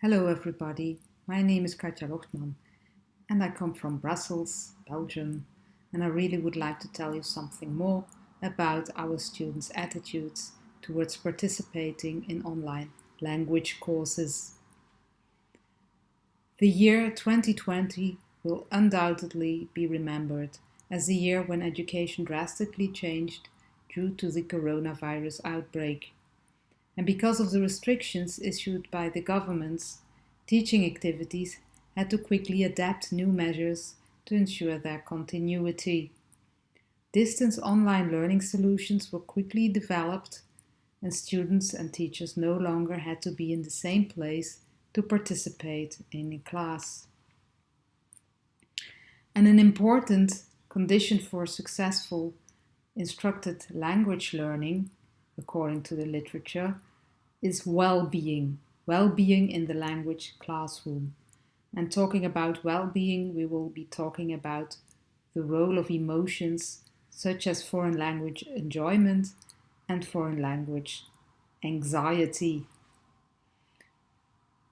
Hello everybody, my name is Katja Lochtman and I come from Brussels, Belgium, and I really would like to tell you something more about our students' attitudes towards participating in online language courses. The year 2020 will undoubtedly be remembered as the year when education drastically changed due to the coronavirus outbreak. And because of the restrictions issued by the governments, teaching activities had to quickly adapt new measures to ensure their continuity. Distance online learning solutions were quickly developed, and students and teachers no longer had to be in the same place to participate in a class. And an important condition for successful instructed language learning, according to the literature, is well-being in the language classroom. And talking about well-being, we will be talking about the role of emotions such as foreign language enjoyment and foreign language anxiety.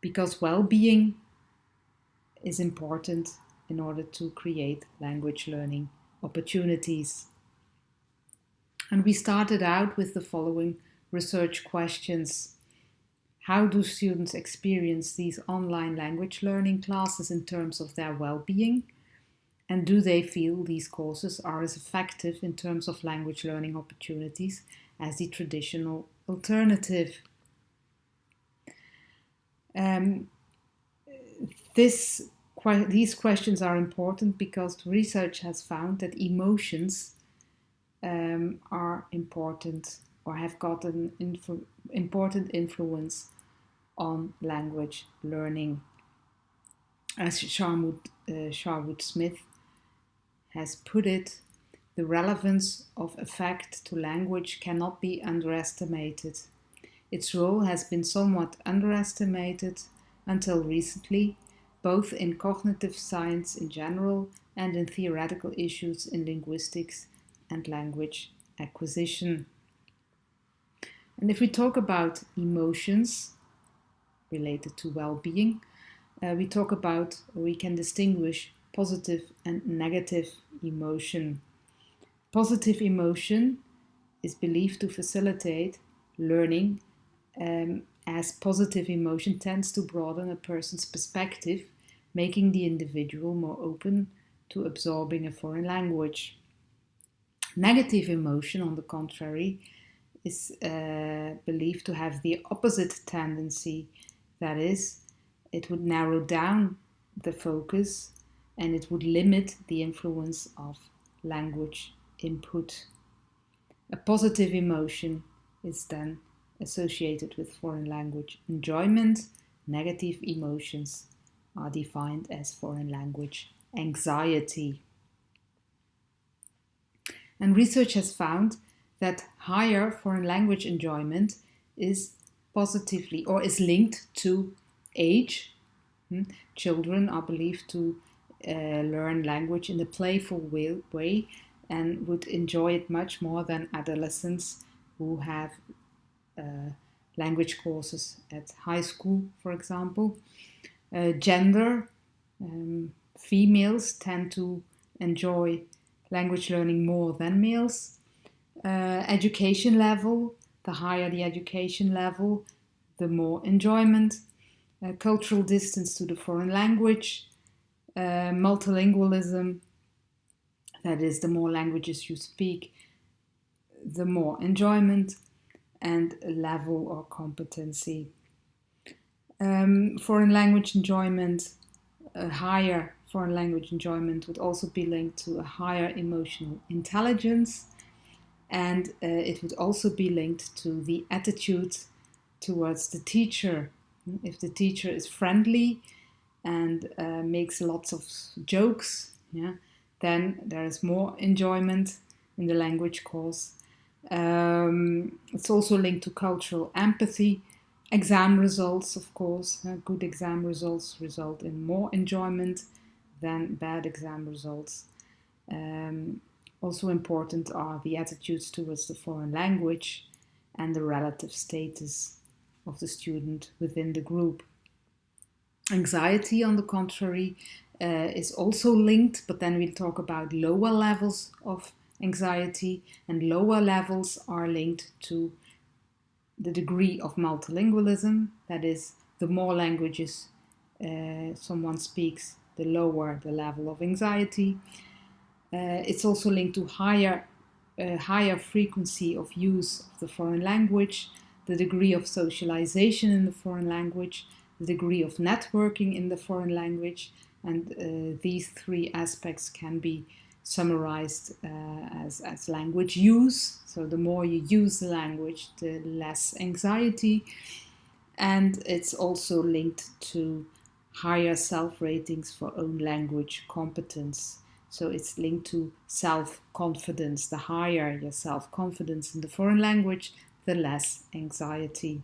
Because well-being is important in order to create language learning opportunities. And we started out with the following research questions. How do students experience these online language learning classes in terms of their well-being? And do they feel these courses are as effective in terms of language learning opportunities as the traditional alternative? These questions are important because research has found that emotions are important or have got an important influence on language learning. As Sharwood Smith has put it, the relevance of affect to language cannot be underestimated. Its role has been somewhat underestimated until recently, both in cognitive science in general and in theoretical issues in linguistics and language acquisition. And if we talk about emotions related to well-being, we can distinguish positive and negative emotion. Positive emotion is believed to facilitate learning, as positive emotion tends to broaden a person's perspective, making the individual more open to absorbing a foreign language. Negative emotion, on the contrary, is believed to have the opposite tendency. That is, it would narrow down the focus and it would limit the influence of language input. A positive emotion is then associated with foreign language enjoyment. Negative emotions are defined as foreign language anxiety. And research has found that higher foreign language enjoyment is positively or is linked to age. Children are believed to learn language in a playful way and would enjoy it much more than adolescents who have language courses at high school, for example. Gender, females tend to enjoy language learning more than males. Education level, the higher the education level, the more enjoyment. Cultural distance to the foreign language, multilingualism, that is, the more languages you speak, the more enjoyment, and level or competency. Foreign language enjoyment, a higher foreign language enjoyment would also be linked to a higher emotional intelligence, and it would also be linked to the attitude towards the teacher. If the teacher is friendly and makes lots of jokes, then there is more enjoyment in the language course. It's also linked to cultural empathy. Exam results, of course, good exam results result in more enjoyment than bad exam results. Also important are the attitudes towards the foreign language and the relative status of the student within the group. Anxiety, on the contrary, is also linked, but then we'll talk about lower levels of anxiety, and lower levels are linked to the degree of multilingualism. That is, the more languages someone speaks, the lower the level of anxiety. It's also linked to higher frequency of use of the foreign language, the degree of socialization in the foreign language, the degree of networking in the foreign language, and these three aspects can be summarized as language use. So the more you use the language, the less anxiety. And it's also linked to higher self-ratings for own language competence. So it's linked to self-confidence. The higher your self-confidence in the foreign language, the less anxiety.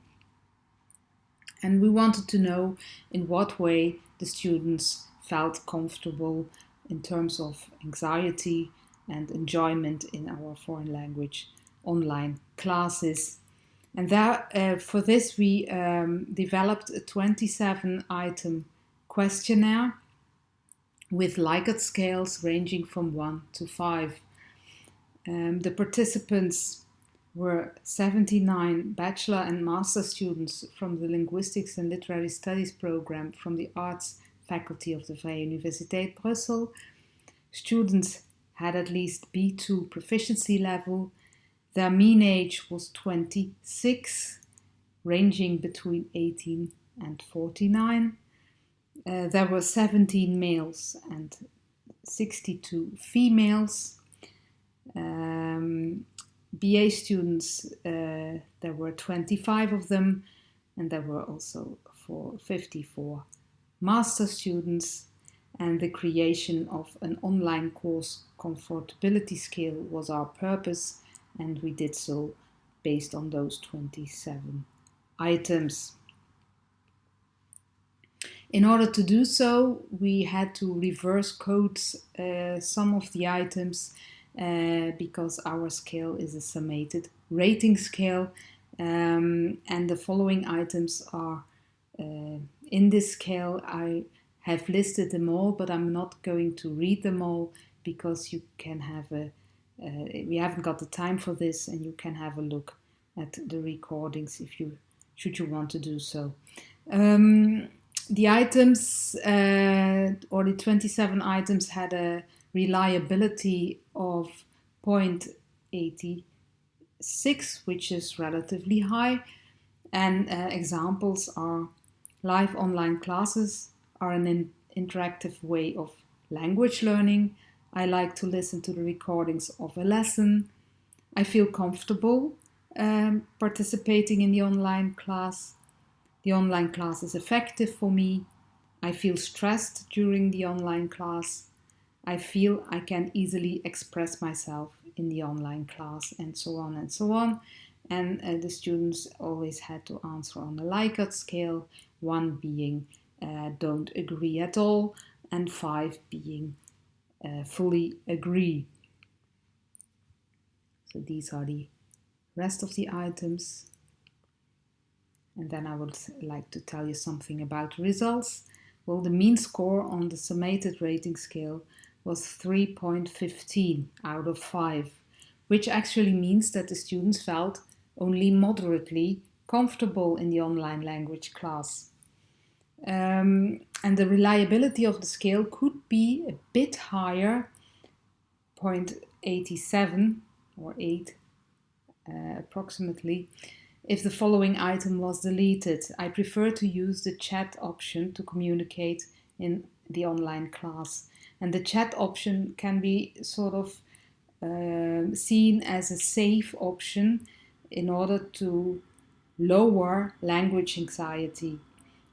And we wanted to know in what way the students felt comfortable in terms of anxiety and enjoyment in our foreign language online classes. And for this we developed a 27-item questionnaire with Likert scales ranging from 1 to 5. The participants were 79 bachelor and master students from the Linguistics and Literary Studies program from the Arts faculty of the Vrije Universiteit Brussel. Students had at least B2 proficiency level. Their mean age was 26, ranging between 18 and 49. There were 17 males and 62 females. BA students, there were 25 of them, and there were also 54 master students, and the creation of an online course comfortability scale was our purpose, and we did so based on those 27 items. In order to do so, we had to reverse code some of the items because our scale is a summated rating scale, and the following items are in this scale. I have listed them all, but I'm not going to read them all because you can have we haven't got the time for this, and you can have a look at the recordings should you want to do so. The items, or the 27 items, had a reliability of 0.86, which is relatively high. And examples are: live online classes are an interactive way of language learning. I like to listen to the recordings of a lesson. I feel comfortable participating in the online class. The online class is effective for me. I feel stressed during the online class. I feel I can easily express myself in the online class, and so on and so on. And the students always had to answer on a Likert scale, 1 being don't agree at all, and 5 being fully agree. So these are the rest of the items. And then I would like to tell you something about results. Well, the mean score on the summated rating scale was 3.15 out of 5, which actually means that the students felt only moderately comfortable in the online language class. And the reliability of the scale could be a bit higher, 0.87 or 8 approximately, if the following item was deleted. I prefer to use the chat option to communicate in the online class. And the chat option can be sort of seen as a safe option in order to lower language anxiety.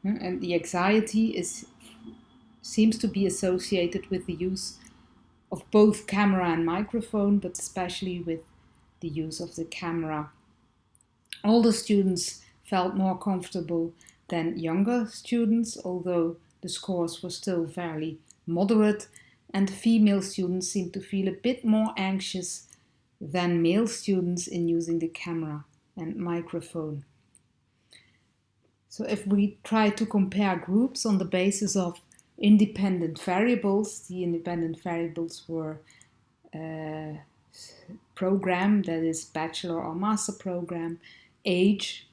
And the anxiety seems to be associated with the use of both camera and microphone, but especially with the use of the camera. Older students felt more comfortable than younger students, although the scores were still fairly moderate, and female students seemed to feel a bit more anxious than male students in using the camera and microphone. So if we try to compare groups on the basis of independent variables, the independent variables were program, that is bachelor or master program, age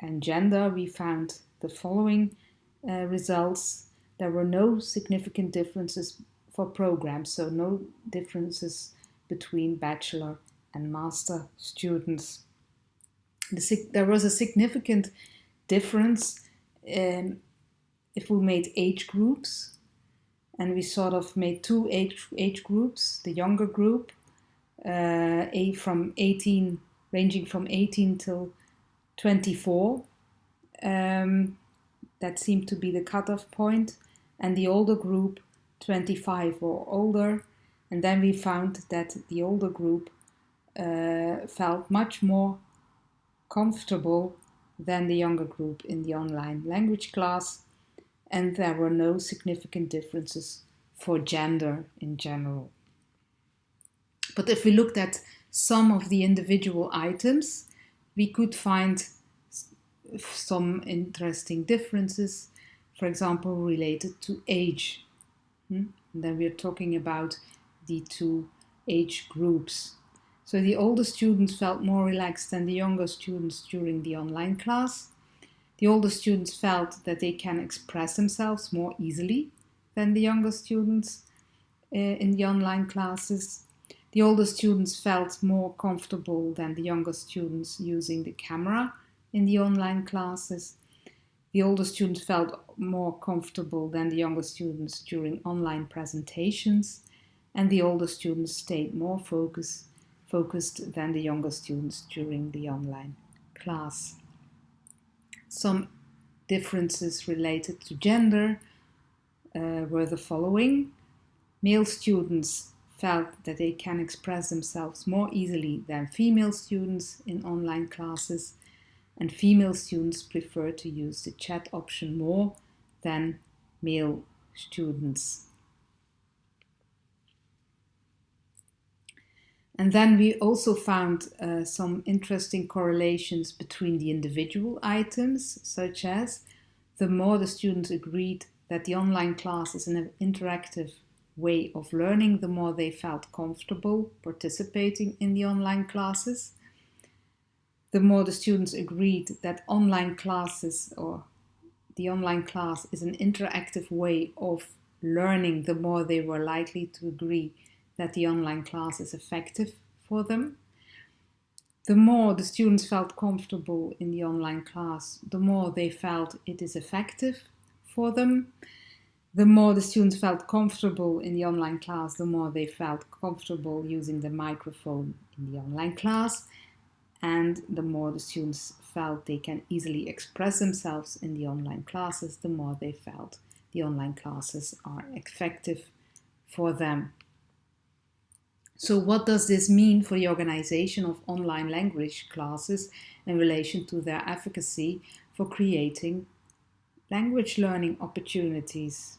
and gender, we found the following results. There were no significant differences for programs, so no differences between bachelor and master students. There was a significant difference if we made age groups, and we sort of made two age groups. The younger group, from 18, ranging from 18 till 24, that seemed to be the cutoff point, and the older group, 25 or older. And then we found that the older group felt much more comfortable than the younger group in the online language class, and there were no significant differences for gender in general. But if we looked at some of the individual items, we could find some interesting differences, for example, related to age. And then we're talking about the two age groups. So the older students felt more relaxed than the younger students during the online class. The older students felt that they can express themselves more easily than the younger students in the online classes. The older students felt more comfortable than the younger students using the camera in the online classes. The older students felt more comfortable than the younger students during online presentations, and the older students stayed more focused than the younger students during the online class. Some differences related to gender were the following. Male students felt that they can express themselves more easily than female students in online classes, and female students prefer to use the chat option more than male students. And then we also found some interesting correlations between the individual items, such as the more the students agreed that the online class is an interactive way of learning, the more they felt comfortable participating in the online classes. The more the students agreed that online classes or the online class is an interactive way of learning, the more they were likely to agree that the online class is effective for them. The more the students felt comfortable in the online class, the more they felt it is effective for them. The more the students felt comfortable in the online class, the more they felt comfortable using the microphone in the online class. And the more the students felt they can easily express themselves in the online classes, the more they felt the online classes are effective for them. So what does this mean for the organization of online language classes in relation to their efficacy for creating language learning opportunities?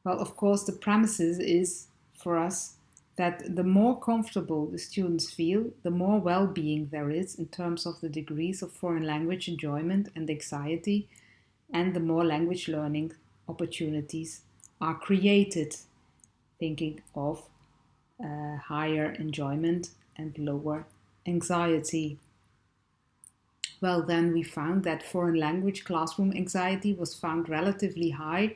Well, of course, the premises is for us that the more comfortable the students feel, the more well-being there is in terms of the degrees of foreign language enjoyment and anxiety, and the more language learning opportunities are created, thinking of higher enjoyment and lower anxiety. Well, then we found that foreign language classroom anxiety was found relatively high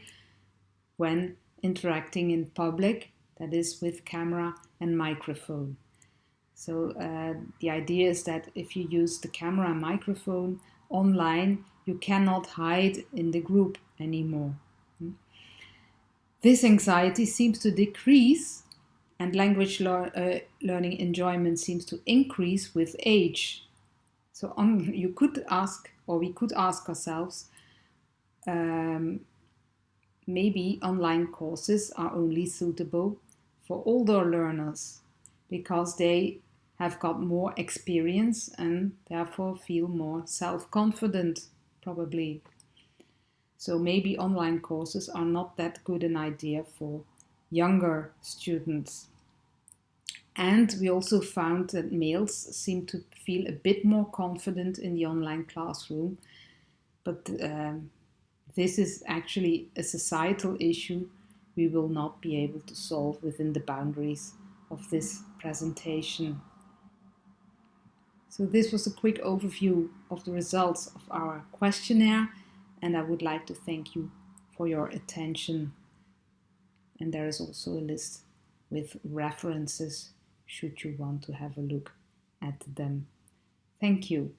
when interacting in public, that is with camera and microphone. So the idea is that if you use the camera and microphone online, you cannot hide in the group anymore. This anxiety seems to decrease, and language learning enjoyment seems to increase with age. So you could ask, or we could ask ourselves, maybe online courses are only suitable for older learners because they have got more experience and therefore feel more self-confident, probably. So maybe online courses are not that good an idea for younger students. And we also found that males seem to feel a bit more confident in the online classroom, but this is actually a societal issue we will not be able to solve within the boundaries of this presentation. So this was a quick overview of the results of our questionnaire, and I would like to thank you for your attention. And there is also a list with references should you want to have a look at them. Thank you.